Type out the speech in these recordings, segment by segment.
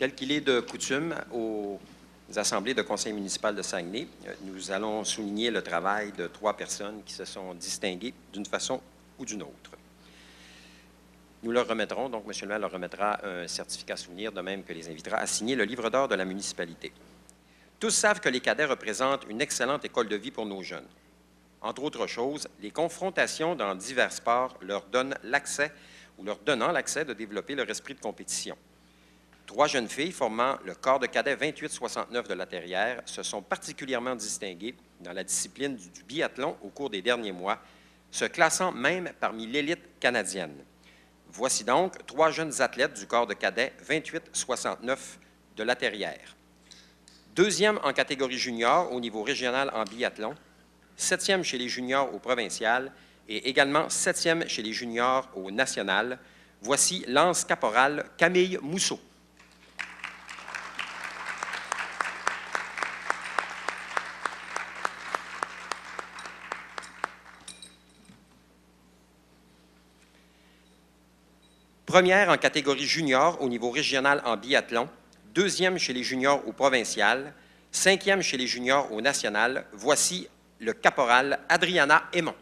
Tel qu'il est de coutume aux assemblées de conseil municipal de Saguenay, nous allons souligner le travail de 3 personnes qui se sont distinguées d'une façon ou d'une autre. Nous leur remettrons, donc M. le maire leur remettra un certificat souvenir, de même que les invitera à signer le livre d'or de la municipalité. Tous savent que les cadets représentent une excellente école de vie pour nos jeunes. Entre autres choses, les confrontations dans divers sports leur donnent l'accès, ou leur donnant l'accès de développer leur esprit de compétition. 3 jeunes filles formant le corps de cadets 2869 de la Terrière se sont particulièrement distinguées dans la discipline du biathlon au cours des derniers mois, se classant même parmi l'élite canadienne. Voici donc 3 jeunes athlètes du corps de cadets 2869 de la Terrière. 2e en catégorie junior au niveau régional en biathlon, 7e chez les juniors au provincial et également 7e chez les juniors au national. Voici lance-caporal Camille Mousseau. Première en catégorie junior au niveau régional en biathlon, 2e chez les juniors au provincial, 5e chez les juniors au national. Voici le caporal Adriana Aymon.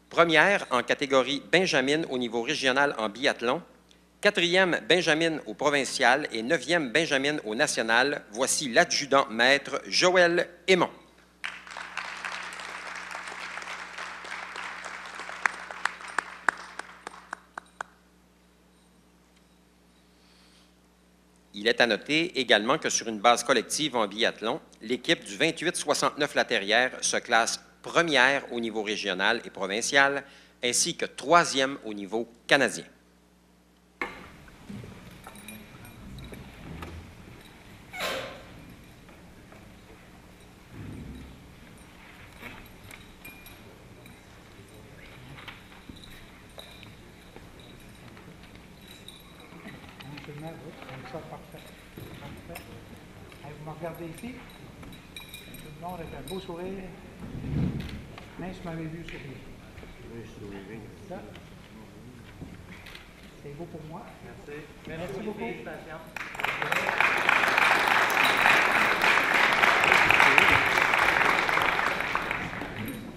Première en catégorie Benjamin au niveau régional en biathlon, 4e Benjamin au provincial et 9e Benjamin au national. Voici l'adjudant maître Joël Aymon. Il est à noter également que sur une base collective en biathlon, l'équipe du 2869 La Terrière se classe première au niveau régional et provincial, ainsi que 3e au niveau canadien. Vous me regardez ici. Tout le monde avec un beau sourire. Mais je m'avais vu sourire. Ça. C'est beau pour moi. Merci. Merci beaucoup.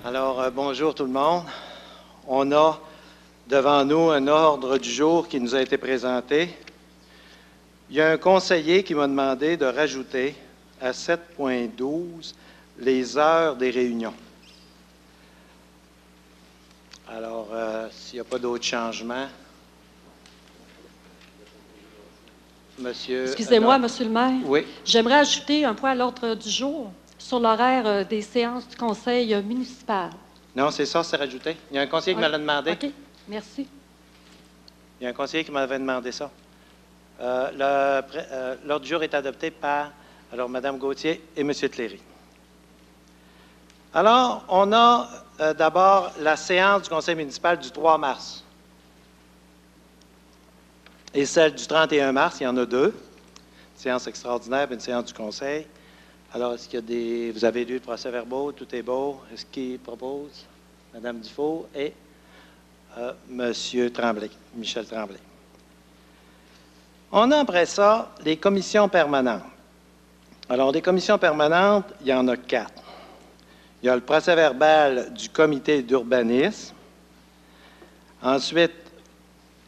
Alors, bonjour tout le monde. On a devant nous un ordre du jour qui nous a été présenté. Il y a un conseiller qui m'a demandé de rajouter à 7.12 les heures des réunions. Alors, s'il n'y a pas d'autres changements, Monsieur... Excusez-moi, Monsieur le maire. Oui. J'aimerais ajouter un point à l'ordre du jour sur l'horaire des séances du conseil municipal. Non, c'est ça, c'est rajouté. Il y a un conseiller qui me l'a demandé. OK, merci. Il y a un conseiller qui m'avait demandé ça. L'ordre du jour est adopté par Mme Gauthier et M. Tléry. Alors, on a d'abord la séance du conseil municipal du 3 mars. Et celle du 31 mars, il y en a 2. Une séance extraordinaire et une séance du conseil. Alors, est-ce qu'il y a des... Vous avez lu le procès-verbaux, tout est beau. Est-ce qu'il propose? Mme Dufault et M. Tremblay, Michel Tremblay. On a après ça les commissions permanentes. Alors, des commissions permanentes, il y en a 4. Il y a le procès-verbal du comité d'urbanisme. Ensuite,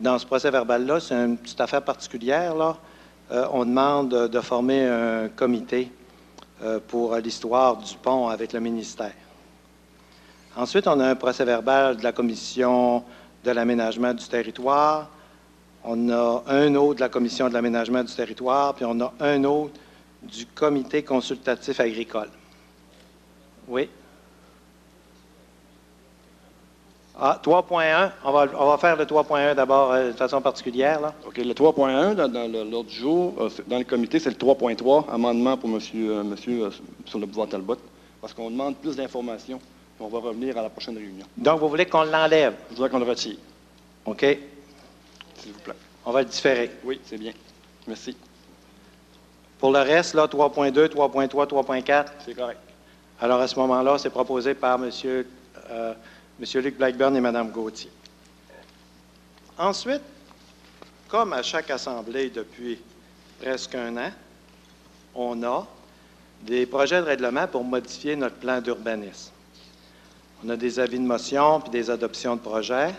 dans ce procès-verbal-là, c'est une petite affaire particulière, là. On demande de former un comité pour l'histoire du pont avec le ministère. Ensuite, on a un procès-verbal de la commission de l'aménagement du territoire. On a un autre de la commission de l'aménagement du territoire, puis on a un autre du comité consultatif agricole. Oui? Ah, 3.1. On va faire le 3.1 d'abord de façon particulière, là. OK. Le 3.1, dans l'ordre du jour, dans le comité, c'est le 3.3, amendement pour monsieur sur le pouvoir Talbot, parce qu'on demande plus d'informations. On va revenir à la prochaine réunion. Donc, vous voulez qu'on l'enlève? Je voudrais qu'on le retire. OK. S'il vous plaît. On va le différer. Oui, c'est bien. Merci. Pour le reste, là, 3.2, 3.3, 3.4. C'est correct. Alors, à ce moment-là, c'est proposé par M. Luc Blackburn et Mme Gauthier. Ensuite, comme à chaque assemblée depuis presque un an, on a des projets de règlement pour modifier notre plan d'urbanisme. On a des avis de motion puis des adoptions de projets.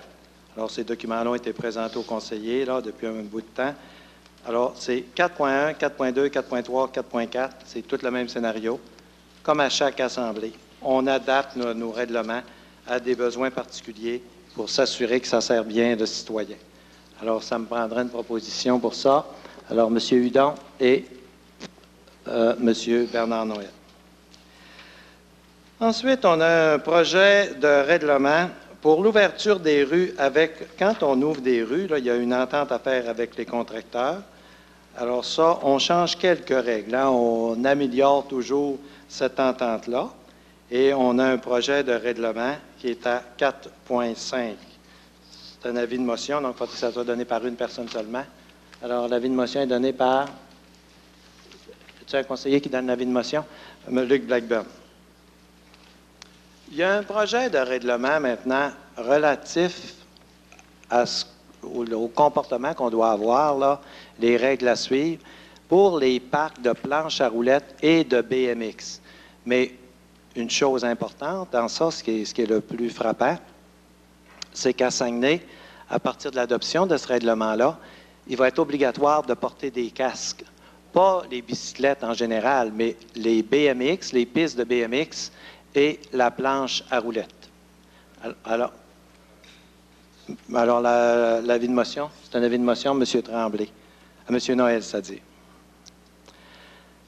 Alors, ces documents-là ont été présentés aux conseillers là, depuis un bout de temps. Alors, c'est 4.1, 4.2, 4.3, 4.4, c'est tout le même scénario. Comme à chaque assemblée, on adapte nos règlements à des besoins particuliers pour s'assurer que ça sert bien le citoyen. Alors, ça me prendrait une proposition pour ça. Alors, M. Hudon et M. Bernard Noël. Ensuite, on a un projet de règlement pour l'ouverture des rues avec... Quand on ouvre des rues, là, il y a une entente à faire avec les contracteurs. Alors ça, on change quelques règles. Hein. On améliore toujours cette entente-là. Et on a un projet de règlement qui est à 4.5. C'est un avis de motion, donc il faut que ça soit donné par une personne seulement. Alors, l'avis de motion est donné par... Est-ce un conseiller qui donne l'avis de motion? Luc Blackburn. Il y a un projet de règlement maintenant relatif au comportement qu'on doit avoir, là, les règles à suivre, pour les parcs de planches à roulettes et de BMX. Mais une chose importante dans ça, ce qui est le plus frappant, c'est qu'à Saguenay, à partir de l'adoption de ce règlement-là, il va être obligatoire de porter des casques. Pas les bicyclettes en général, mais les BMX, les pistes de BMX et la planche à roulettes. Alors l'avis de motion, c'est un avis de motion, M. Tremblay. À M. Noël, c'est-à-dire.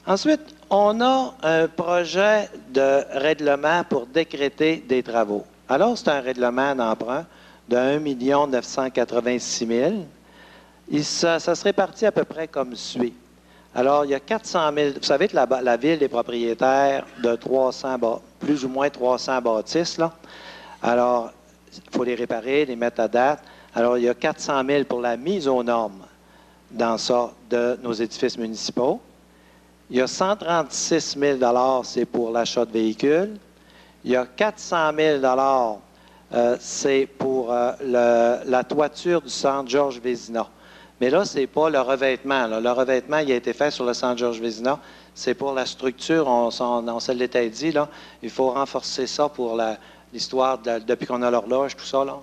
Ensuite, on a un projet de règlement pour décréter des travaux. Alors, c'est un règlement d'emprunt de 1 986 000. Ça se répartit à peu près comme suit. Alors, il y a 400 000... Vous savez que la Ville est propriétaire de plus ou moins 300 bâtisses, là. Alors, il faut les réparer, les mettre à date. Alors, il y a 400 000 pour la mise aux normes dans ça de nos édifices municipaux. Il y a 136 000 c'est pour l'achat de véhicules. Il y a 400 000 c'est pour la toiture du centre Georges Vézina. Mais là, ce n'est pas le revêtement. Là. Le revêtement, il a été fait sur le centre Georges Vézina. C'est pour la structure, on se l'était dit, là. Il faut renforcer ça pour l'histoire depuis qu'on a l'horloge, tout ça, là.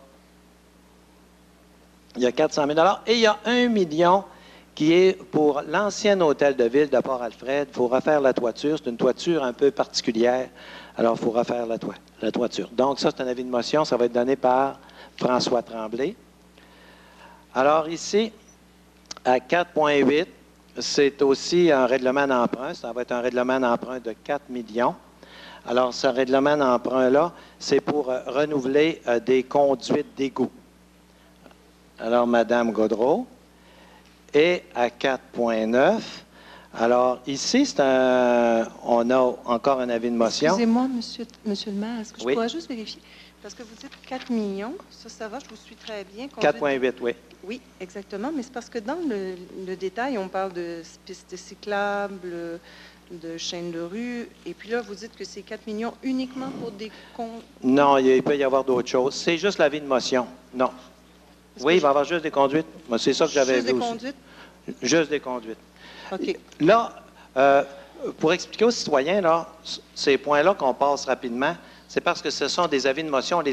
Il y a 400 000 et il y a 1 million qui est pour l'ancien hôtel de ville de Port-Alfred. Il faut refaire la toiture. C'est une toiture un peu particulière. Alors, il faut refaire la toiture. Donc, ça, c'est un avis de motion. Ça va être donné par François Tremblay. Alors, ici, à 4.8, c'est aussi un règlement d'emprunt. Ça va être un règlement d'emprunt de 4 millions. Alors, ce règlement d'emprunt-là, c'est pour renouveler des conduites d'égout. Alors, Mme Gaudreau. Et à 4.9, alors ici, on a encore un avis de motion. Excusez-moi, monsieur le maire, est-ce que je Oui. pourrais juste vérifier? Parce que vous dites 4 millions, ça va, je vous suis très bien. 4.8, oui. Oui, exactement, mais c'est parce que dans le détail, on parle de pistes cyclables, de chaînes de rue, et puis là, vous dites que c'est 4 millions uniquement pour des comptes. Non, il peut y avoir d'autres choses. C'est juste l'avis de motion. Non. Oui, il va y avoir juste des conduites. Moi, c'est ça que j'avais vu. Juste des aussi. conduites? Juste des conduites. OK. Là, pour expliquer aux citoyens, là, ces points-là qu'on passe rapidement, c'est parce que ce sont des avis de motion,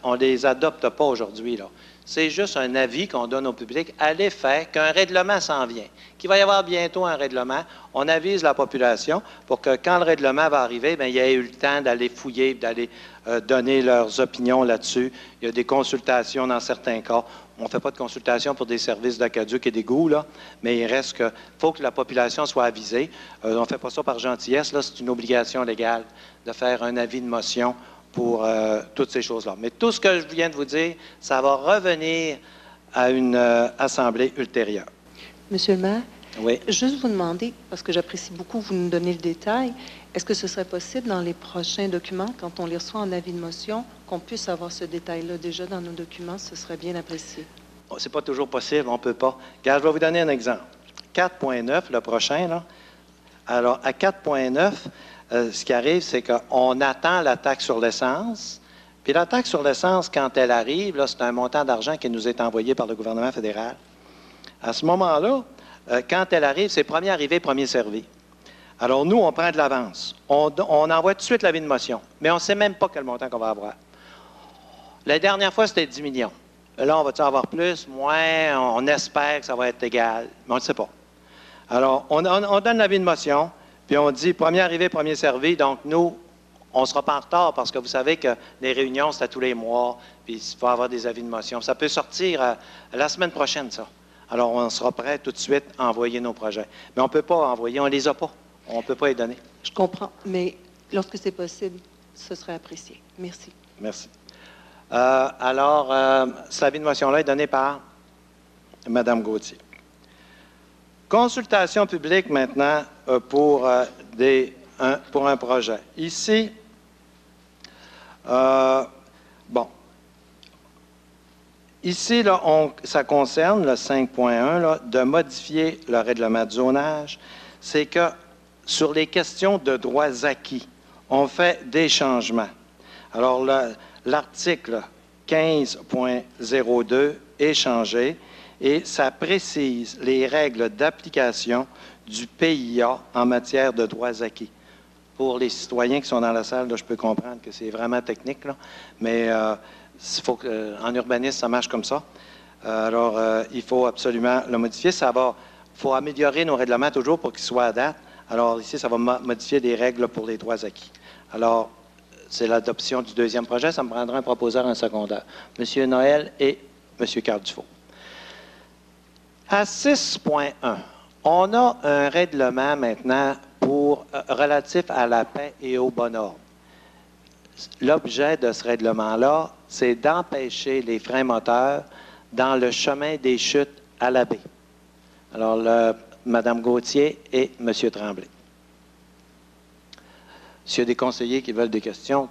on les adopte pas aujourd'hui, là. C'est juste un avis qu'on donne au public à l'effet qu'un règlement s'en vient, qu'il va y avoir bientôt un règlement. On avise la population pour que quand le règlement va arriver, bien, il y ait eu le temps d'aller fouiller, d'aller donner leurs opinions là-dessus. Il y a des consultations dans certains cas. On ne fait pas de consultation pour des services d'aqueduc et d'égouts, là, mais il reste que faut que la population soit avisée. On ne fait pas ça par gentillesse, là, c'est une obligation légale de faire un avis de motion pour toutes ces choses-là. Mais tout ce que je viens de vous dire, ça va revenir à une assemblée ultérieure. Monsieur le maire, Oui. juste vous demander, parce que j'apprécie beaucoup, vous nous donnez le détail, est-ce que ce serait possible dans les prochains documents, quand on les reçoit en avis de motion, qu'on puisse avoir ce détail-là déjà dans nos documents? Ce serait bien apprécié. C'est pas toujours possible, on ne peut pas. Regarde, je vais vous donner un exemple. 4.9, le prochain, là. Alors, à 4.9, ce qui arrive, c'est qu'on attend la taxe sur l'essence. Puis la taxe sur l'essence, quand elle arrive, là, c'est un montant d'argent qui nous est envoyé par le gouvernement fédéral. À ce moment-là, quand elle arrive, c'est premier arrivé, premier servi. Alors, nous, on prend de l'avance. On envoie tout de suite l'avis de motion, mais on ne sait même pas quel montant qu'on va avoir. La dernière fois, c'était 10 millions. Là, on va-tu avoir plus, moins? On espère que ça va être égal, mais on ne sait pas. Alors, on donne l'avis de motion, puis on dit premier arrivé, premier servi. Donc, nous, on ne sera pas en retard parce que vous savez que les réunions, c'est à tous les mois, puis il faut avoir des avis de motion. Ça peut sortir la semaine prochaine, ça. Alors, on sera prêt tout de suite à envoyer nos projets. Mais on ne peut pas envoyer, on ne les a pas. On ne peut pas les donner. Je comprends, mais lorsque c'est possible, ce serait apprécié. Merci. Merci. Cet avis de motion-là est donné par Mme Gauthier. Consultation publique maintenant pour un projet. Ici, Ici, là, ça concerne le 5.1, de modifier le règlement de zonage. C'est que sur les questions de droits acquis, on fait des changements. Alors, l'article 15.02 est changé et ça précise les règles d'application du PIA en matière de droits acquis. Pour les citoyens qui sont dans la salle, là, je peux comprendre que c'est vraiment technique, là, mais il faut en urbanisme, ça marche comme ça. Il faut absolument le modifier. Il faut améliorer nos règlements toujours pour qu'ils soient à date. Alors, ici, ça va modifier les règles pour les droits acquis. Alors, c'est l'adoption du deuxième projet. Ça me prendra un proposeur, un secondaire. M. Noël et M. Carl Dufault. À 6.1, on a un règlement maintenant relatif à la paix et au bon ordre. L'objet de ce règlement-là, c'est d'empêcher les freins moteurs dans le chemin des chutes à la baie. Alors, Mme Gauthier et M. Tremblay. S'il y a des conseillers qui veulent des questions,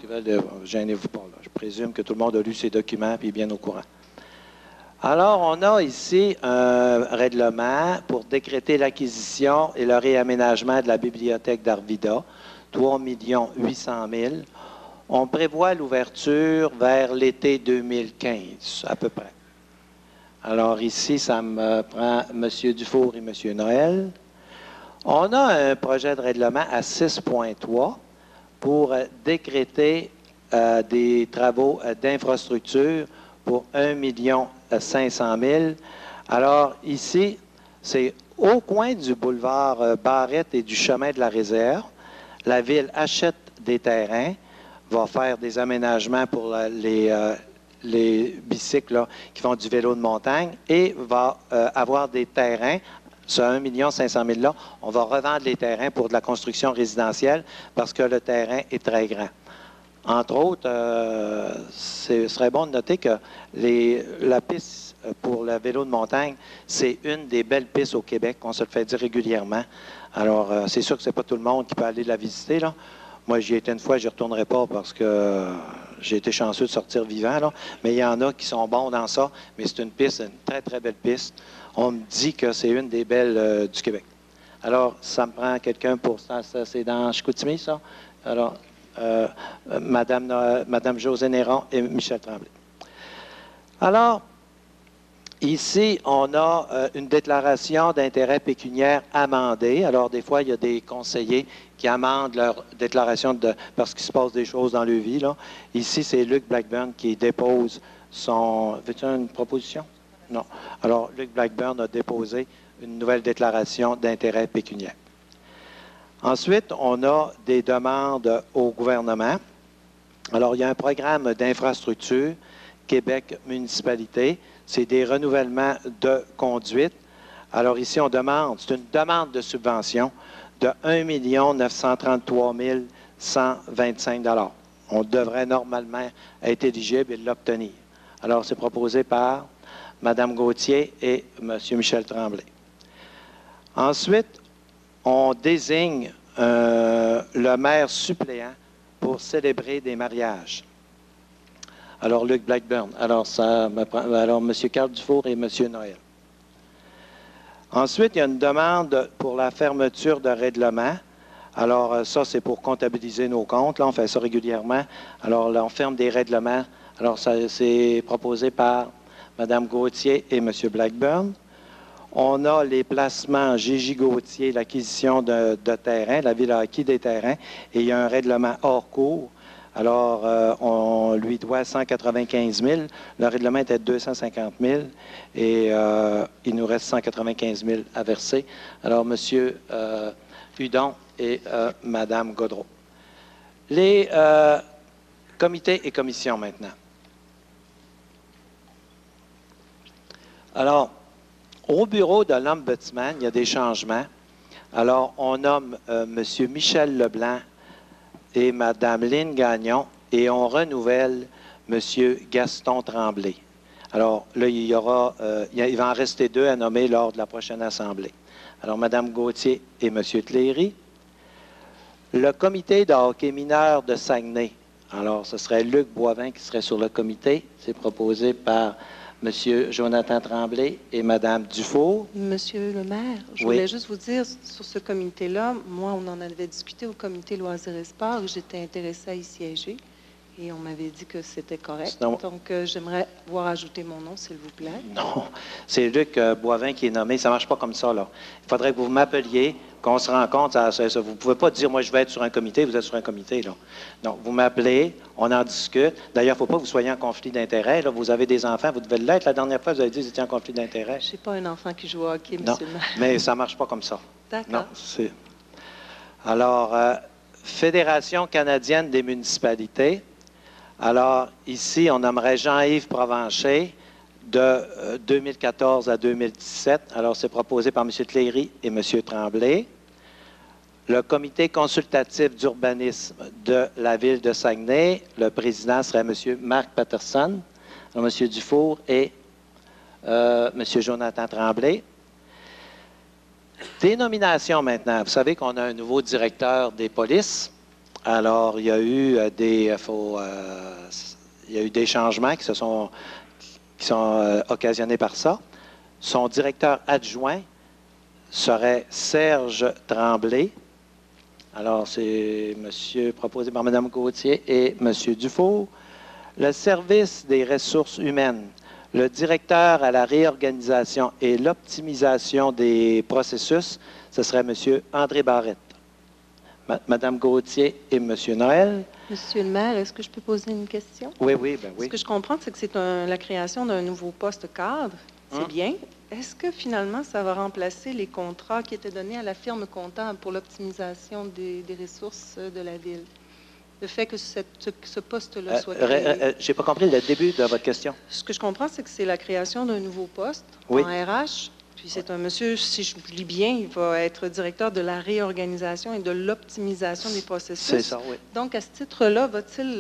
gênez-vous pas. Là. Je présume que tout le monde a lu ces documents et est bien au courant. Alors, on a ici un règlement pour décréter l'acquisition et le réaménagement de la bibliothèque d'Arvida, 3 800 000. On prévoit l'ouverture vers l'été 2015, à peu près. Alors ici, ça me prend M. Dufour et M. Noël. On a un projet de règlement à 6.3 pour décréter des travaux d'infrastructure pour 1 500 000. Alors ici, c'est au coin du boulevard Barrette et du chemin de la Réserve. La Ville achète des terrains, va faire des aménagements pour les bicycles là, qui font du vélo de montagne et va avoir des terrains. Ce 1 500 000 là, on va revendre les terrains pour de la construction résidentielle parce que le terrain est très grand. Entre autres, ce serait bon de noter que la piste pour le vélo de montagne, c'est une des belles pistes au Québec. On se le fait dire régulièrement. Alors, c'est sûr que ce n'est pas tout le monde qui peut aller la visiter, là. Moi, j'y ai été une fois, je n'y retournerai pas parce que j'ai été chanceux de sortir vivant, là. Mais il y en a qui sont bons dans ça. Mais c'est une piste, une très, très belle piste. On me dit que c'est une des belles du Québec. Alors, ça me prend quelqu'un pour ça. C'est dans Chicoutimi, ça? Alors, Madame Josée Néron et Michel Tremblay. Alors, ici, on a une déclaration d'intérêt pécuniaire amendée. Alors, des fois, il y a des conseillers qui amendent leur déclaration parce qu'il se passe des choses dans leur vie, là. Ici, c'est Luc Blackburn qui dépose son... Veux-tu une proposition? Non. Alors, Luc Blackburn a déposé une nouvelle déclaration d'intérêt pécuniaire. Ensuite, on a des demandes au gouvernement. Alors, il y a un programme d'infrastructure, Québec Municipalité. C'est des renouvellements de conduite. Alors, ici, c'est une demande de subvention de 1 933 125 $. On devrait normalement être éligible et l'obtenir. Alors, c'est proposé par Mme Gauthier et M. Michel Tremblay. Ensuite, on désigne le maire suppléant pour célébrer des mariages. Alors, Luc Blackburn. Alors, M. Carl Dufour et M. Noël. Ensuite, il y a une demande pour la fermeture de règlement. Alors, ça, c'est pour comptabiliser nos comptes. Là, on fait ça régulièrement. Alors, là, on ferme des règlements. Alors, c'est proposé par Mme Gauthier et M. Blackburn. On a les placements Gigi Gauthier, l'acquisition de terrain. La Ville a acquis des terrains et il y a un règlement hors cours. Alors, on lui doit 195 000. Le règlement était de 250 000 et il nous reste 195 000 à verser. Alors, M. Hudon et Mme Gaudreau. Les comités et commissions maintenant. Alors, au bureau de l'Ombudsman, il y a des changements. Alors, on nomme M. Michel Leblanc et Mme Lynne Gagnon et on renouvelle M. Gaston Tremblay. Alors, là, il va en rester 2 à nommer lors de la prochaine Assemblée. Alors, Mme Gauthier et M. Cléry. Le comité de hockey mineur de Saguenay. Alors, ce serait Luc Boivin qui serait sur le comité. C'est proposé par M. Jonathan Tremblay et Mme Dufour. Monsieur le maire, je Oui. voulais juste vous dire, sur ce comité-là, moi, on en avait discuté au comité Loisirs et Sports. J'étais intéressée à y siéger et on m'avait dit que c'était correct. Non. Donc, j'aimerais voir ajouter mon nom, s'il vous plaît. Non, c'est Luc Boivin qui est nommé. Ça ne marche pas comme ça, là. Il faudrait que vous m'appeliez, qu'on se rencontre. Vous ne pouvez pas dire, moi, je vais être sur un comité, vous êtes sur un comité, là. Donc, vous m'appelez, on en discute. D'ailleurs, il ne faut pas que vous soyez en conflit d'intérêt. Là. Vous avez des enfants, vous devez l'être. La dernière fois, vous avez dit que vous étiez en conflit d'intérêt. Je n'ai pas un enfant qui joue au hockey, Non, monsieur le maire. mais ça ne marche pas comme ça. Non, D'accord. c'est... Alors, Fédération canadienne des municipalités. Alors, ici, on nommerait Jean-Yves Provencher de 2014 à 2017. Alors, c'est proposé par M. Cléry et M. Tremblay. Le comité consultatif d'urbanisme de la Ville de Saguenay, le président serait M. Marc Patterson, M. Dufour et M. Jonathan Tremblay. Des nominations maintenant. Vous savez qu'on a un nouveau directeur des polices. Alors, il y a eu des changements qui sont occasionnés par ça. Son directeur adjoint serait Serge Tremblay. Alors, c'est monsieur proposé par Mme Gauthier et M. Dufour. Le service des ressources humaines, le directeur à la réorganisation et l'optimisation des processus, ce serait M. André Barrette. Mme Gauthier et M. Noël. Monsieur le maire, est-ce que je peux poser une question? Oui, oui, bien oui. Ce que je comprends, c'est que c'est la création d'un nouveau poste cadre. C'est bien. Est-ce que finalement, ça va remplacer les contrats qui étaient donnés à la firme comptable pour l'optimisation des ressources de la Ville? Le fait que ce poste-là soit créé. Je n'ai pas compris le début de votre question. Ce que je comprends, c'est que c'est la création d'un nouveau poste Oui. en RH. Puis c'est un monsieur, si je lis bien, il va être directeur de la réorganisation et de l'optimisation des processus. C'est ça, oui. Donc, à ce titre-là, va-t-il,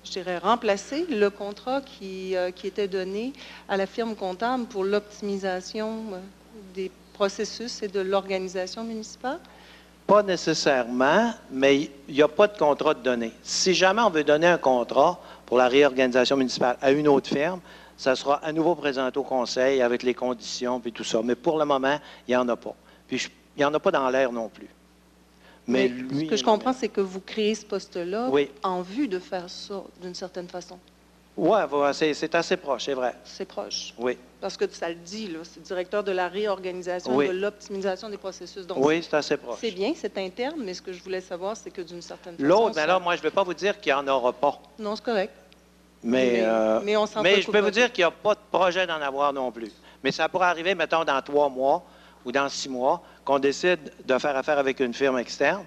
je dirais, remplacer le contrat qui était donné à la firme comptable pour l'optimisation des processus et de l'organisation municipale? Pas nécessairement, mais il n'y a pas de contrat de donné. Si jamais on veut donner un contrat pour la réorganisation municipale à une autre firme, ça sera à nouveau présenté au conseil avec les conditions et tout ça. Mais pour le moment, il n'y en a pas. Puis il n'y en a pas dans l'air non plus. Mais lui, ce que je comprends, c'est que vous créez ce poste-là Oui. en vue de faire ça d'une certaine façon. Oui, c'est assez proche, c'est vrai. C'est proche. Oui. Parce que ça le dit, là, c'est directeur de la réorganisation Oui. et de l'optimisation des processus. Donc, Oui, c'est assez proche. c'est bien, c'est interne, mais ce que je voulais savoir, c'est que d'une certaine façon... L'autre, ça- mais là, moi, je ne vais pas vous dire qu'il n'y en aura pas. Non, c'est correct. Mais on s'en je préoccupe peux vous pas. dire qu'il n'y a pas de projet d'en avoir non plus. Mais ça pourrait arriver, mettons, dans 3 mois ou dans 6 mois, qu'on décide de faire affaire avec une firme externe.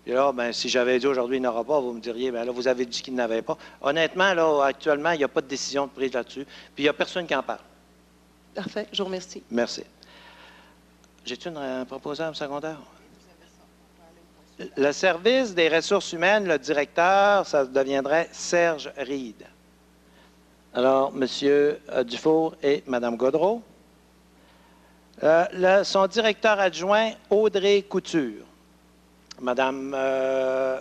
Et là, ben, si j'avais dit aujourd'hui il n'y en aura pas, vous me diriez, bien là, vous avez dit qu'il n'y en avait pas. Honnêtement, là, actuellement, il n'y a pas de décision de prise là-dessus. Puis il n'y a personne qui en parle. Parfait, je vous remercie. Merci. J'ai-tu une proposable secondaire? Le service des ressources humaines, le directeur, ça deviendrait Serge Reed. Alors, M. Dufour et Mme Gaudreau. Son directeur adjoint, Audrey Couture. Mme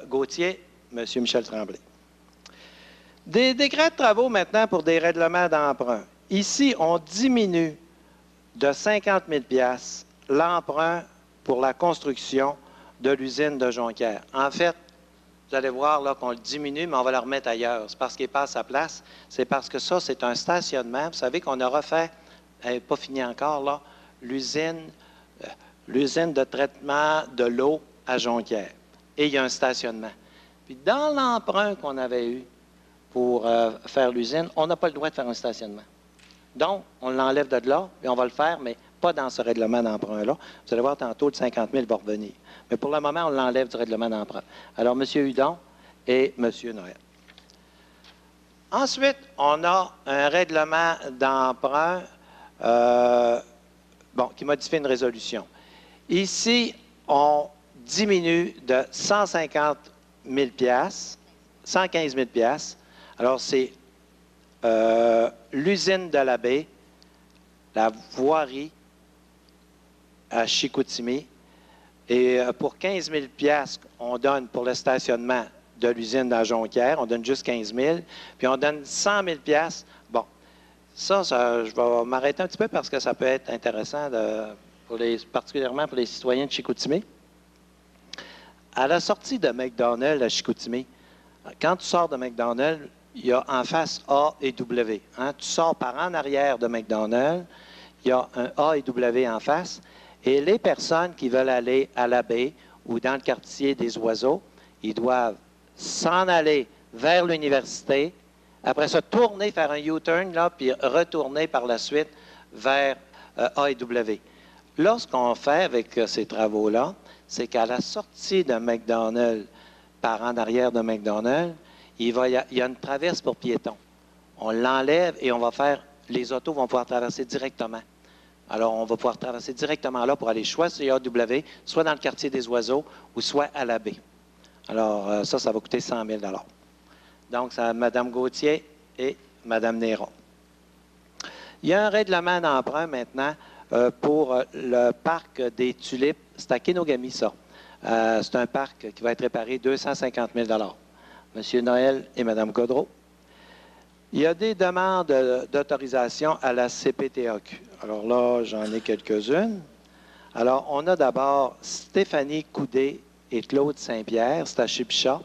Gauthier, M. Michel Tremblay. Des décrets de travaux maintenant pour des règlements d'emprunt. Ici, on diminue de 50 000 $ l'emprunt pour la construction de l'usine de Jonquière. En fait, vous allez voir là qu'on le diminue, mais on va le remettre ailleurs. C'est parce qu'il n'est pas à sa place. C'est parce que ça, c'est un stationnement. Vous savez qu'on a refait, elle n'est pas fini encore, là, l'usine de traitement de l'eau à Jonquière. Et il y a un stationnement. Puis dans l'emprunt qu'on avait eu pour faire l'usine, on n'a pas le droit de faire un stationnement. Donc, on l'enlève de là, et on va le faire, mais pas dans ce règlement d'emprunt-là. Vous allez voir tantôt, le 50 000 va revenir. Mais pour le moment, on l'enlève du règlement d'emprunt. Alors, M. Hudon et M. Noël. Ensuite, on a un règlement d'emprunt qui modifie une résolution. Ici, on diminue de 150 000 115 000 Alors, c'est l'usine de la baie, la voirie à Chicoutimi. Et pour 15 000 on donne pour le stationnement de l'usine à Jonquière. On donne juste 15 000 Puis on donne 100 000 Bon, ça, je vais m'arrêter un petit peu parce que ça peut être intéressant, particulièrement pour les citoyens de Chicoutimi. À la sortie de McDonald's à Chicoutimi, quand tu sors de McDonald's, il y a en face A et W. Hein? Tu sors par en arrière de McDonald's, il y a un A et W en face. Et les personnes qui veulent aller à la baie ou dans le quartier des oiseaux, ils doivent s'en aller vers l'université, après ça, tourner, faire un U-turn, là, puis retourner par la suite vers A et W. Là, ce qu'on fait avec ces travaux-là, c'est qu'à la sortie de McDonald's, par en arrière de McDonald's, il y a une traverse pour piétons. On l'enlève et on va faire, les autos vont pouvoir traverser directement. Alors, on va pouvoir traverser directement là pour aller soit sur AW, soit dans le quartier des oiseaux, ou soit à la baie. Alors, ça va coûter 100 000 Donc, c'est Mme Gauthier et Mme Néron. Il y a un règlement d'emprunt maintenant pour le parc des Tulipes. C'est à Kenogami, ça. C'est un parc qui va être réparé 250 000 M. Noël et Mme Gaudreau. Il y a des demandes d'autorisation à la CPTAQ. Alors là, j'en ai quelques-unes. Alors, on a d'abord Stéphanie Coudé et Claude Saint-Pierre, c'est à Chipcha.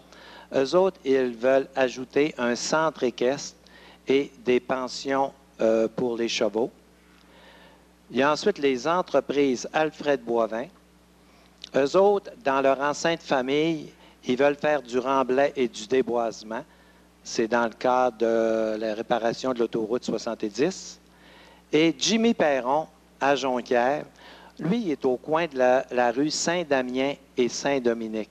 Eux autres, ils veulent ajouter un centre équestre et des pensions pour les chevaux. Il y a ensuite les entreprises Alfred Boivin. Eux autres, dans leur enceinte famille, ils veulent faire du remblai et du déboisement. C'est dans le cadre de la réparation de l'autoroute 70. Et Jimmy Perron, à Jonquière, lui, il est au coin de la rue Saint-Damien et Saint-Dominique.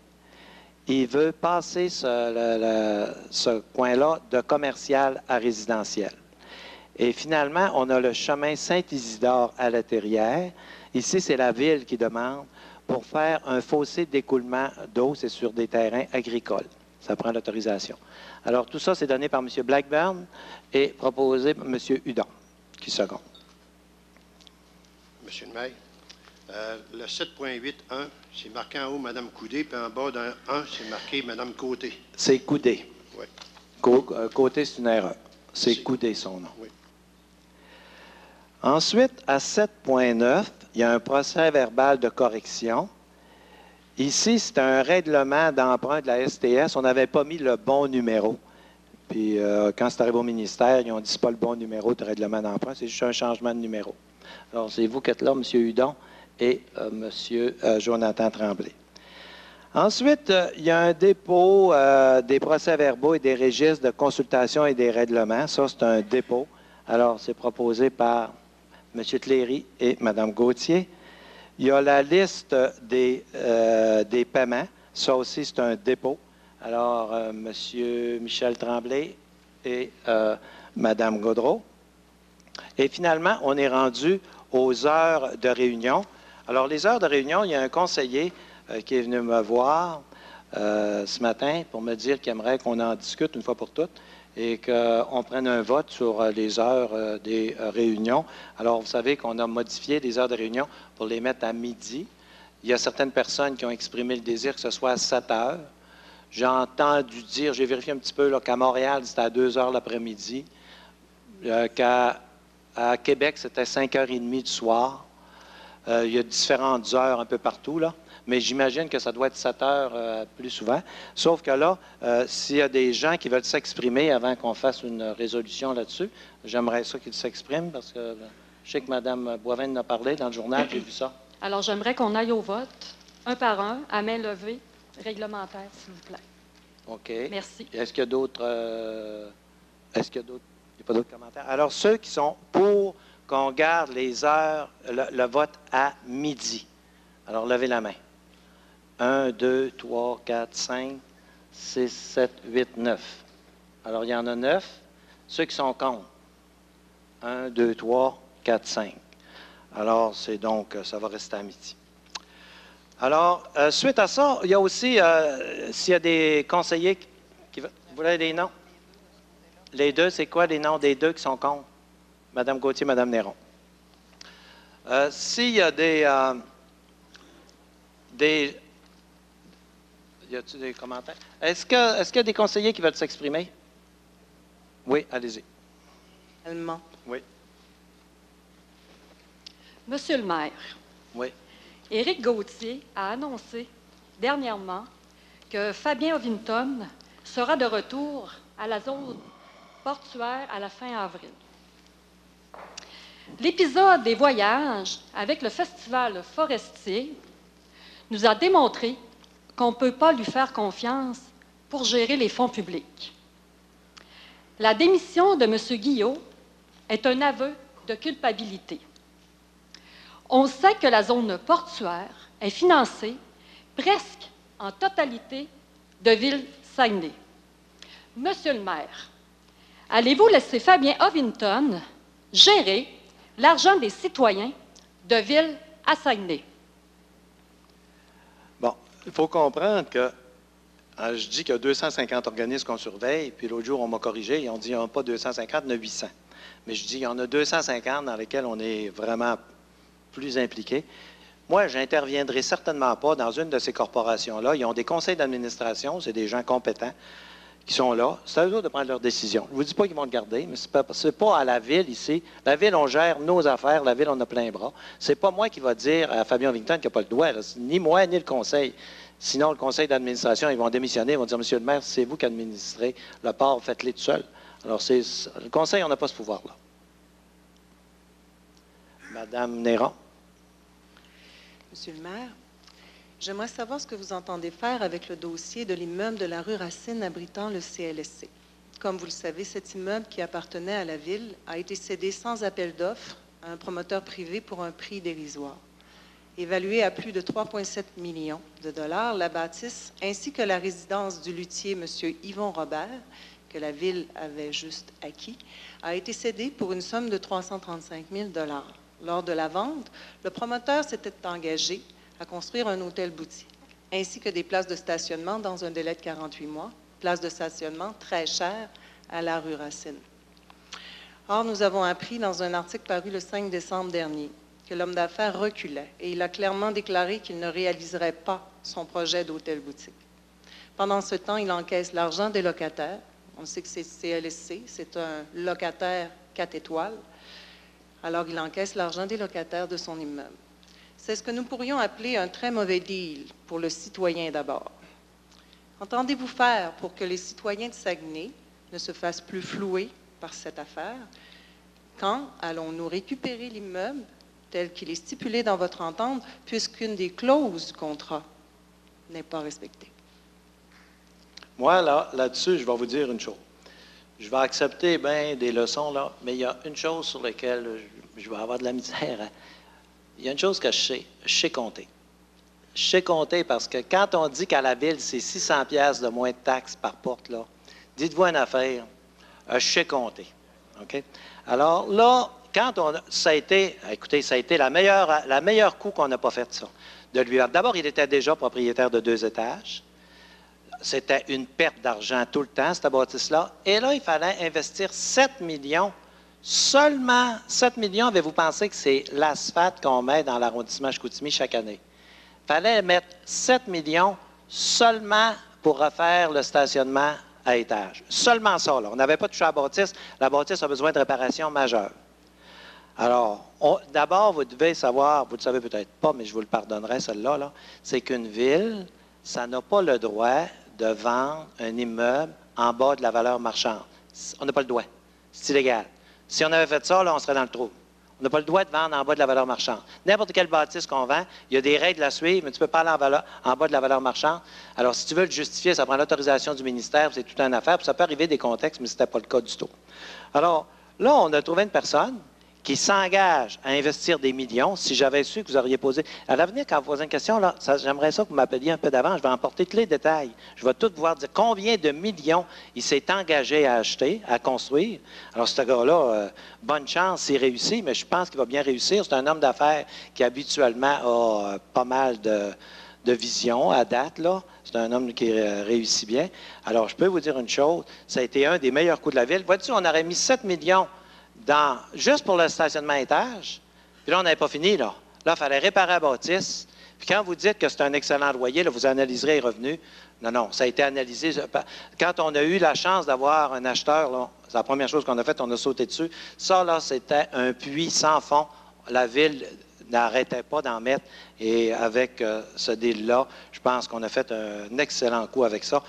Il veut passer ce coin-là de commercial à résidentiel. Et finalement, on a le chemin Saint-Isidore à la Terrière. Ici, c'est la ville qui demande pour faire un fossé d'écoulement d'eau, c'est sur des terrains agricoles. Ça prend l'autorisation. Alors, tout ça, c'est donné par M. Blackburn et proposé par M. Hudon, qui seconde. Monsieur le maire, le 7.8.1, c'est marqué en haut Mme Coudé, puis en bas d'un 1, c'est marqué Mme Côté. C'est Coudé. Oui. Côté, c'est une erreur. C'est Coudé, son nom. Oui. Ensuite, à 7.9, il y a un procès verbal de correction. Ici, c'est un règlement d'emprunt de la STS. On n'avait pas mis le bon numéro. Puis, quand c'est arrivé au ministère, ils ont dit que ce n'est pas le bon numéro de règlement d'emprunt, c'est juste un changement de numéro. Alors, c'est vous qui êtes là, M. Hudon et M. Jonathan Tremblay. Ensuite, il y a un dépôt des procès-verbaux et des registres de consultation et des règlements. Ça, c'est un dépôt. Alors, c'est proposé par M. Cléry et Mme Gauthier. Il y a la liste des paiements. Ça aussi, c'est un dépôt. Alors, M. Michel Tremblay et Mme Gaudreau. Et finalement, on est rendu aux heures de réunion. Alors, les heures de réunion, il y a un conseiller qui est venu me voir ce matin pour me dire qu'il aimerait qu'on en discute une fois pour toutes et qu'on prenne un vote sur les heures des réunions. Alors, vous savez qu'on a modifié les heures de réunion pour les mettre à midi. Il y a certaines personnes qui ont exprimé le désir que ce soit à 7 heures. J'ai entendu dire, j'ai vérifié un petit peu, qu'à Montréal, c'était à 2 heures l'après-midi, qu'à Québec, c'était 5h30 du soir. Il y a différentes heures un peu partout, là. Mais j'imagine que ça doit être 7 heures plus souvent. Sauf que là, s'il y a des gens qui veulent s'exprimer avant qu'on fasse une résolution là-dessus, j'aimerais ça qu'ils s'expriment parce que je sais que Mme Boivin en a parlé dans le journal, j'ai vu ça. Alors, j'aimerais qu'on aille au vote, un par un, à main levée, réglementaire, s'il vous plaît. OK. Merci. Est-ce qu'il y a d'autres... est-ce qu'il y a d'autres... Il n'y a pas d'autres commentaires? Alors, ceux qui sont pour qu'on garde les heures, le vote à midi. Alors, levez la main. 1, 2, 3, 4, 5, 6, 7, 8, 9. Alors, il y en a 9. Ceux qui sont contre. 1, 2, 3, 4, 5. Alors, c'est donc, ça va rester à midi. Alors, suite à ça, il y a aussi, s'il y a des conseillers qui veulent... Vous voulez des noms? Les deux, c'est quoi les noms des deux qui sont contre? Mme Gauthier, Mme Néron. S'il y a des... Y a-t-il des commentaires? Est-ce qu'il y a des conseillers qui veulent s'exprimer? Oui, allez-y. Allemand. Oui. Monsieur le maire, Oui. Éric Gauthier a annoncé dernièrement que Fabien Ovington sera de retour à la zone portuaire à la fin avril. L'épisode des voyages avec le Festival forestier nous a démontré qu'on ne peut pas lui faire confiance pour gérer les fonds publics. La démission de M. Guillot est un aveu de culpabilité. On sait que la zone portuaire est financée presque en totalité de Ville-Saguenay. Monsieur le maire, allez-vous laisser Fabien Ovington gérer l'argent des citoyens de Ville à Saguenay? Bon, il faut comprendre que je dis qu'il y a 250 organismes qu'on surveille, puis l'autre jour, on m'a corrigé, ils ont dit qu'il n'y en a pas 250, il y en a 800. Mais je dis qu'il y en a 250 dans lesquels on est vraiment plus impliqué. Moi, je n'interviendrai certainement pas dans une de ces corporations-là. Ils ont des conseils d'administration, c'est des gens compétents qui sont là. C'est à eux de prendre leurs décisions. Je ne vous dis pas qu'ils vont le garder, mais ce n'est pas à la Ville ici. La Ville, on gère nos affaires. La Ville, on a plein bras. Ce n'est pas moi qui va dire à Fabien Ovington qu'il n'a pas le droit. Ni moi, ni le conseil. Sinon, le conseil d'administration, ils vont démissionner. Ils vont dire, Monsieur le maire, c'est vous qui administrez le port, faites-les tout seul. Alors, le conseil, on n'a pas ce pouvoir-là. Madame Néron. Monsieur le maire, j'aimerais savoir ce que vous entendez faire avec le dossier de l'immeuble de la rue Racine abritant le CLSC. Comme vous le savez, cet immeuble qui appartenait à la Ville a été cédé sans appel d'offres à un promoteur privé pour un prix dérisoire. Évalué à plus de 3,7 millions de dollars, la bâtisse ainsi que la résidence du luthier M. Yvon Robert, que la Ville avait juste acquis, a été cédée pour une somme de 335 000 dollars. Lors de la vente, le promoteur s'était engagé à construire un hôtel-boutique, ainsi que des places de stationnement dans un délai de 48 mois, places de stationnement très chères à la rue Racine. Or, nous avons appris dans un article paru le 5 décembre dernier que l'homme d'affaires reculait et il a clairement déclaré qu'il ne réaliserait pas son projet d'hôtel-boutique. Pendant ce temps, il encaisse l'argent des locataires. On sait que c'est CLSC, c'est un locataire 4 étoiles. Alors, il encaisse l'argent des locataires de son immeuble. C'est ce que nous pourrions appeler un très mauvais deal pour le citoyen d'abord. Entendez-vous faire pour que les citoyens de Saguenay ne se fassent plus flouer par cette affaire? Quand allons-nous récupérer l'immeuble tel qu'il est stipulé dans votre entente, puisqu'une des clauses du contrat n'est pas respectée? Moi, là-dessus, je vais vous dire une chose. Je vais accepter bien des leçons, là, mais il y a une chose sur laquelle je vais avoir de la misère. Il y a une chose que je sais compter. Je sais compter parce que quand on dit qu'à la Ville, c'est 600 pièces de moins de taxes par porte, là, dites-vous une affaire, je sais compter. OK? Alors là, ça a été la meilleure coup qu'on n'a pas fait ça. D'abord, il était déjà propriétaire de 2 étages. C'était une perte d'argent tout le temps, cette bâtisse-là. Et là, il fallait investir 7 millions. Seulement 7 millions, avez-vous pensé que c'est l'asphalte qu'on met dans l'arrondissement Chicoutimi chaque année? Il fallait mettre 7 millions seulement pour refaire le stationnement à étage. Seulement ça, là. On n'avait pas touché à la bâtisse. La bâtisse a besoin de réparations majeures. Alors, d'abord, vous devez savoir, vous ne le savez peut-être pas, mais je vous le pardonnerai, celle-là, là, c'est qu'une ville, ça n'a pas le droit de vendre un immeuble en bas de la valeur marchande. On n'a pas le droit. C'est illégal. Si on avait fait ça, là, on serait dans le trou. On n'a pas le droit de vendre en bas de la valeur marchande. N'importe quelle bâtisse qu'on vend, il y a des règles à suivre, mais tu ne peux pas aller en bas de la valeur marchande. Alors, si tu veux le justifier, ça prend l'autorisation du ministère, c'est toute une affaire, puis ça peut arriver des contextes, mais ce n'était pas le cas du tout. Alors, là, on a trouvé une personne qui s'engage à investir des millions. Si j'avais su que vous auriez posé... À l'avenir, quand vous posez une question, là, j'aimerais ça que vous m'appeliez un peu d'avant. Je vais emporter tous les détails. Je vais tout pouvoir dire combien de millions il s'est engagé à acheter, à construire. Alors, ce gars-là, bonne chance s'il réussit, mais je pense qu'il va bien réussir. C'est un homme d'affaires qui, habituellement, a pas mal de vision à date, là. C'est un homme qui réussit bien. Alors, je peux vous dire une chose, ça a été un des meilleurs coups de la ville. Vois-tu, on aurait mis 7 millions juste pour le stationnement à étage. Puis là, on n'avait pas fini, là. Là, il fallait réparer la bâtisse. Puis quand vous dites que c'est un excellent loyer, là, vous analyserez les revenus. Non, non, ça a été analysé. Quand on a eu la chance d'avoir un acheteur, là, c'est la première chose qu'on a faite, on a sauté dessus. Ça, là, c'était un puits sans fond. La ville n'arrêtait pas d'en mettre. Et avec ce deal-là, je pense qu'on a fait un excellent coup avec ça.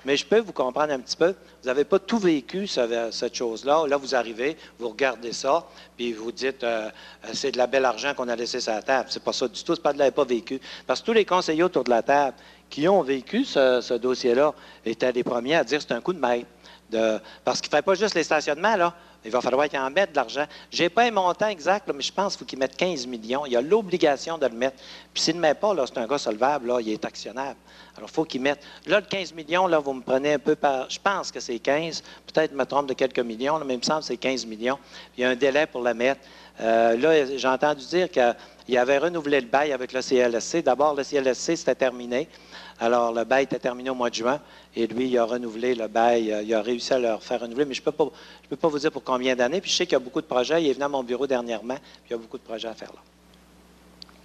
Mais je peux vous comprendre un petit peu. Vous n'avez pas tout vécu, cette chose-là. Là, vous arrivez, vous regardez ça, puis vous dites, c'est de la belle argent qu'on a laissé sur la table. C'est pas ça du tout, c'est pas de l'avez pas vécu. Parce que tous les conseillers autour de la table qui ont vécu ce dossier-là étaient les premiers à dire que c'est un coup de maître. Parce qu'il ne fait pas juste les stationnements, là. Il va falloir qu'ils en mettent de l'argent. Je n'ai pas un montant exact, là, mais je pense qu'il faut qu'ils mettent 15 millions. Il y a l'obligation de le mettre. Puis s'il ne le met pas, là, c'est un gars solvable, là, il est actionnable. Alors, il faut qu'il mette. Là, le 15 millions, là, vous me prenez un peu par. Je pense que c'est 15. Peut-être je me trompe de quelques millions, là, mais il me semble que c'est 15 millions. Il y a un délai pour le mettre. Là, j'ai entendu dire qu'il avait renouvelé le bail avec le CLSC. D'abord, le CLSC, c'était terminé. Alors, le bail était terminé au mois de juin, et lui, il a renouvelé le bail, il a réussi à le faire renouveler, mais je ne peux pas vous dire pour combien d'années. Puis je sais qu'il y a beaucoup de projets. Il est venu à mon bureau dernièrement, puis il y a beaucoup de projets à faire là.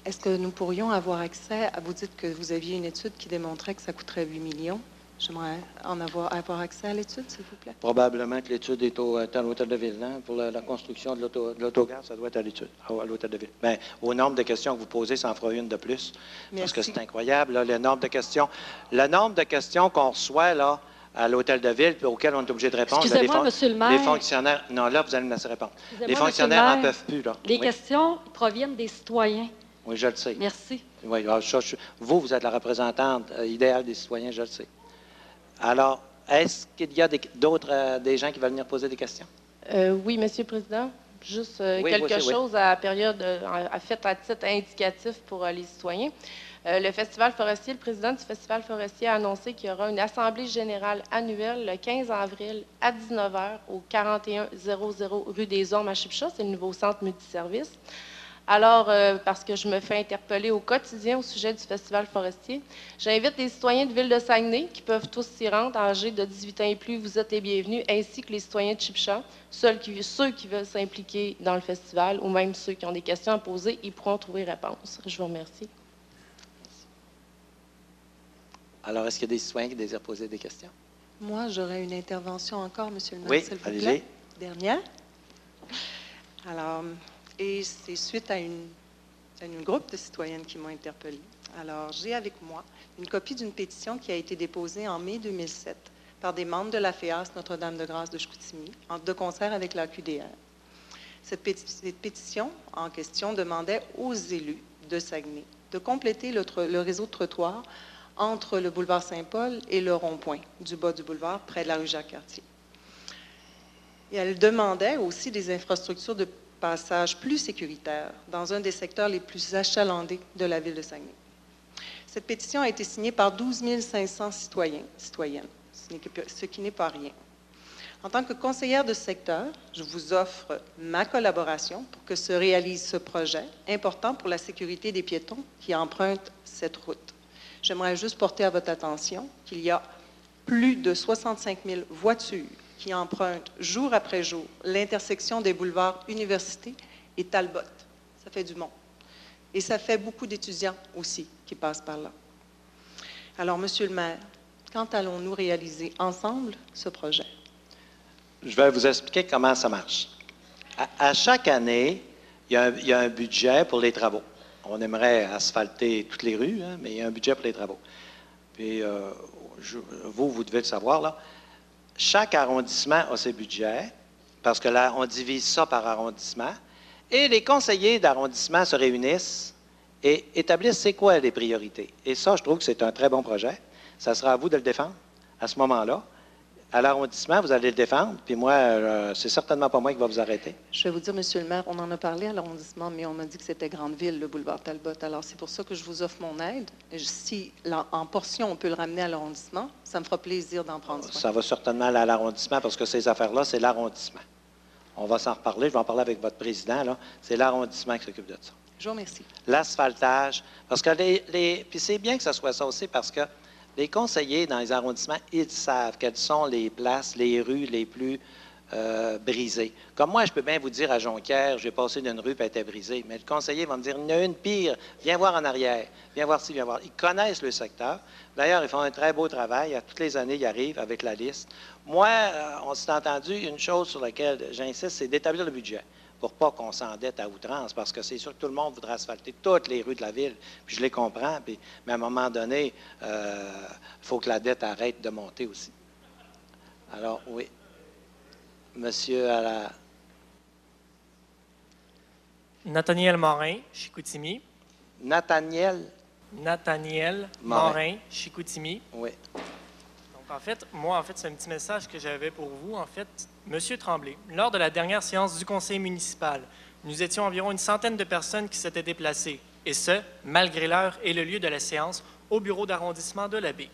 Est-ce que nous pourrions avoir accès, vous dites que vous aviez une étude qui démontrait que ça coûterait 8 millions. J'aimerais avoir accès à l'étude, s'il vous plaît. Probablement que l'étude est à l'Hôtel de Ville. Hein? Pour la construction de l'autogare, ça doit être à l'étude, à l'Hôtel de Ville. Bien, au nombre de questions que vous posez, ça en fera une de plus. Merci. Parce que c'est incroyable, là, le nombre de questions qu'on reçoit là, à l'Hôtel de Ville, puis auxquelles on est obligé de répondre. Excusez-moi, Monsieur le maire. Les fonctionnaires... Non, là, vous allez me laisser répondre. Les Monsieur fonctionnaires le n'en maire, peuvent plus, là. Les Oui. questions proviennent des citoyens. Oui, je le sais. Merci. Oui, alors, vous êtes la représentante idéale des citoyens, je le sais. Alors, est-ce qu'il y a des gens qui veulent venir poser des questions? Oui, Monsieur le Président. Juste Oui, quelque oui. chose à période fait à titre indicatif pour les citoyens. Le Festival forestier, le président du Festival forestier a annoncé qu'il y aura une assemblée générale annuelle le 15 avril à 19h au 4100 rue des Ormes à Chipcha. C'est le nouveau centre multiservice. Alors, parce que je me fais interpeller au quotidien au sujet du Festival forestier, j'invite les citoyens de Ville de Saguenay, qui peuvent tous s'y rendre, âgés de 18 ans et plus, vous êtes les bienvenus, ainsi que les citoyens de Chipcha, ceux qui veulent s'impliquer dans le festival, ou même ceux qui ont des questions à poser, ils pourront trouver réponse. Je vous remercie. Alors, est-ce qu'il y a des citoyens qui désirent poser des questions? Moi, j'aurais une intervention encore, Monsieur le maire, Oui, s'il vous allez-y. plaît. Dernière. Alors, et c'est suite à un groupe de citoyennes qui m'ont interpellée. Alors, j'ai avec moi une copie d'une pétition qui a été déposée en mai 2007 par des membres de la FEAS Notre-Dame-de-Grâce de Chicoutimi, de concert avec la QDR. Cette pétition en question demandait aux élus de Saguenay de compléter le réseau de trottoirs entre le boulevard Saint-Paul et le rond-point du bas du boulevard, près de la rue Jacques-Cartier. Et elle demandait aussi des infrastructures de passage plus sécuritaires dans un des secteurs les plus achalandés de la ville de Saguenay. Cette pétition a été signée par 12 500 citoyens, citoyennes, ce qui n'est pas rien. En tant que conseillère de ce secteur, je vous offre ma collaboration pour que se réalise ce projet important pour la sécurité des piétons qui empruntent cette route. J'aimerais juste porter à votre attention qu'il y a plus de 65 000 voitures qui empruntent jour après jour l'intersection des boulevards Université et Talbot. Ça fait du monde. Et ça fait beaucoup d'étudiants aussi qui passent par là. Alors, Monsieur le maire, quand allons-nous réaliser ensemble ce projet? Je vais vous expliquer comment ça marche. À chaque année, il y a un budget pour les travaux. On aimerait asphalter toutes les rues, hein, mais il y a un budget pour les travaux. Puis, vous devez le savoir, là. Chaque arrondissement a ses budgets, parce que là, on divise ça par arrondissement, et les conseillers d'arrondissement se réunissent et établissent c'est quoi les priorités. Et ça, je trouve que c'est un très bon projet. Ça sera à vous de le défendre à ce moment-là. À l'arrondissement, vous allez le défendre, puis moi, c'est certainement pas moi qui va vous arrêter. Je vais vous dire, Monsieur le maire, on en a parlé à l'arrondissement, mais on m'a dit que c'était Grandeville, le boulevard Talbot. Alors, c'est pour ça que je vous offre mon aide. Si, en portion, on peut le ramener à l'arrondissement, ça me fera plaisir d'en prendre soin. Ça va certainement aller à l'arrondissement, parce que ces affaires-là, c'est l'arrondissement. On va s'en reparler, je vais en parler avec votre président, là. C'est l'arrondissement qui s'occupe de ça. Je vous remercie. L'asphaltage, parce que puis c'est bien que ce soit ça aussi, parce que les conseillers dans les arrondissements, ils savent quelles sont les places, les rues les plus brisées. Comme moi, je peux bien vous dire à Jonquière, j'ai passé d'une rue et elle était brisée, mais le conseiller va me dire, il y en a une pire, viens voir en arrière, viens voir ci, viens voir. Ils connaissent le secteur. D'ailleurs, ils font un très beau travail. À toutes les années, ils arrivent avec la liste. Moi, on s'est entendu, une chose sur laquelle j'insiste, c'est d'établir le budget, pour pas qu'on s'endette à outrance, parce que c'est sûr que tout le monde voudra asphalter toutes les rues de la ville, puis je les comprends, mais à un moment donné, il faut que la dette arrête de monter aussi. Alors, oui. Monsieur à la... Nathaniel Morin, Chicoutimi. Nathaniel Morin, Chicoutimi. Oui. Donc, en fait, c'est un petit message que j'avais pour vous. En fait, Monsieur Tremblay, lors de la dernière séance du conseil municipal, nous étions environ une centaine de personnes qui s'étaient déplacées, et ce, malgré l'heure et le lieu de la séance, au bureau d'arrondissement de la baie.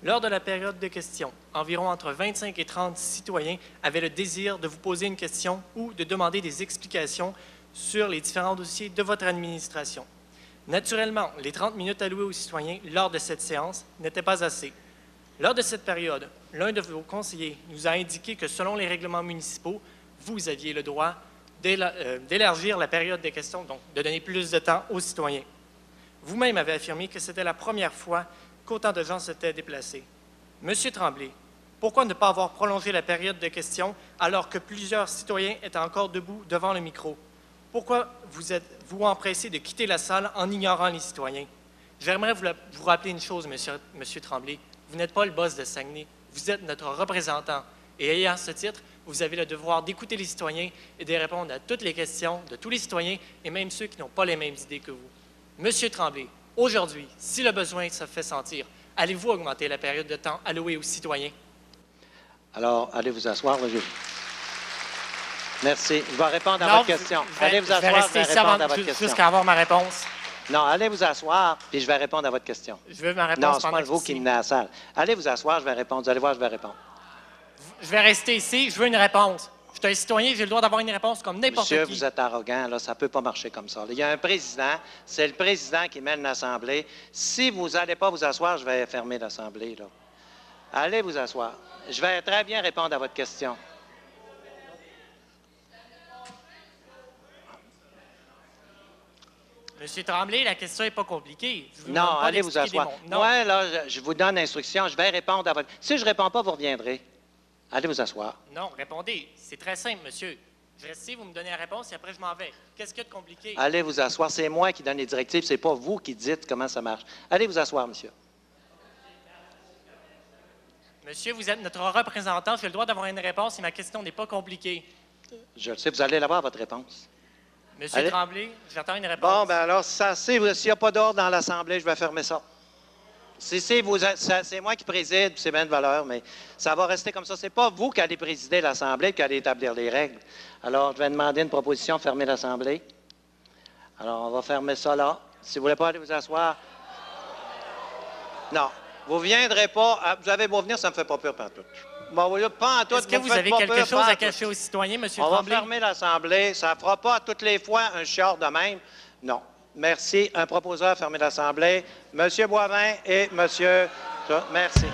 Lors de la période de questions, environ entre 25 et 30 citoyens avaient le désir de vous poser une question ou de demander des explications sur les différents dossiers de votre administration. Naturellement, les 30 minutes allouées aux citoyens lors de cette séance n'étaient pas assez. Lors de cette période, l'un de vos conseillers nous a indiqué que selon les règlements municipaux, vous aviez le droit d'élargir la période des questions, donc de donner plus de temps aux citoyens. Vous-même avez affirmé que c'était la première fois qu'autant de gens s'étaient déplacés. Monsieur Tremblay, pourquoi ne pas avoir prolongé la période de questions alors que plusieurs citoyens étaient encore debout devant le micro? Pourquoi vous êtes-vous empressé de quitter la salle en ignorant les citoyens? J'aimerais vous rappeler une chose, monsieur Tremblay. Vous n'êtes pas le boss de Saguenay, vous êtes notre représentant. Et ayant ce titre, vous avez le devoir d'écouter les citoyens et de répondre à toutes les questions de tous les citoyens et même ceux qui n'ont pas les mêmes idées que vous. Monsieur Tremblay, aujourd'hui, si le besoin se fait sentir, allez-vous augmenter la période de temps allouée aux citoyens? Alors, allez vous asseoir. Là, Merci. Je vais répondre à votre question. Allez vous asseoir, je vais répondre à votre question. Jusqu'à avoir ma réponse. Non, allez vous asseoir, puis je vais répondre à votre question. Je veux ma réponse. Non, c'est pas vous qui menez à la salle. Allez vous asseoir, je vais répondre. Vous allez voir, je vais répondre. Je vais rester ici, je veux une réponse. Je suis un citoyen, j'ai le droit d'avoir une réponse comme n'importe qui. Monsieur, vous êtes arrogant, là, ça ne peut pas marcher comme ça. Il y a un président, c'est le président qui mène l'Assemblée. Si vous n'allez pas vous asseoir, je vais fermer l'Assemblée, là. Allez vous asseoir. Je vais très bien répondre à votre question. Monsieur Tremblay, la question n'est pas compliquée. Non, allez vous asseoir. Moi, là, je vous donne l'instruction, je vais répondre à votre... Si je ne réponds pas, vous reviendrez. Allez vous asseoir. Non, répondez. C'est très simple, monsieur. Je reste ici, vous me donnez la réponse et après je m'en vais. Qu'est-ce qu'il y a de compliqué? Allez vous asseoir. C'est moi qui donne les directives, c'est pas vous qui dites comment ça marche. Allez vous asseoir, monsieur. Monsieur, vous êtes notre représentant. J'ai le droit d'avoir une réponse et ma question n'est pas compliquée. Je le sais, vous allez l'avoir, votre réponse. Monsieur Tremblay, j'attends une réponse. Bon, bien alors, s'il n'y a pas d'ordre dans l'Assemblée, je vais fermer ça. C'est moi qui préside, c'est bien de valeur, mais ça va rester comme ça. C'est pas vous qui allez présider l'Assemblée qui allez établir les règles. Alors, je vais demander une proposition de fermer l'Assemblée. Alors, on va fermer ça là. Si vous ne voulez pas aller vous asseoir. Non, vous ne viendrez pas. Vous avez beau venir, ça ne me fait pas peur partout. Bon, pas en tout. Est-ce que vous avez quelque chose à cacher aux citoyens, M. Tremblay? On va fermer l'Assemblée. Ça ne fera pas toutes les fois un chiard de même. Non. Merci. Un proposeur à fermer l'Assemblée. M. Boivin et M. Merci.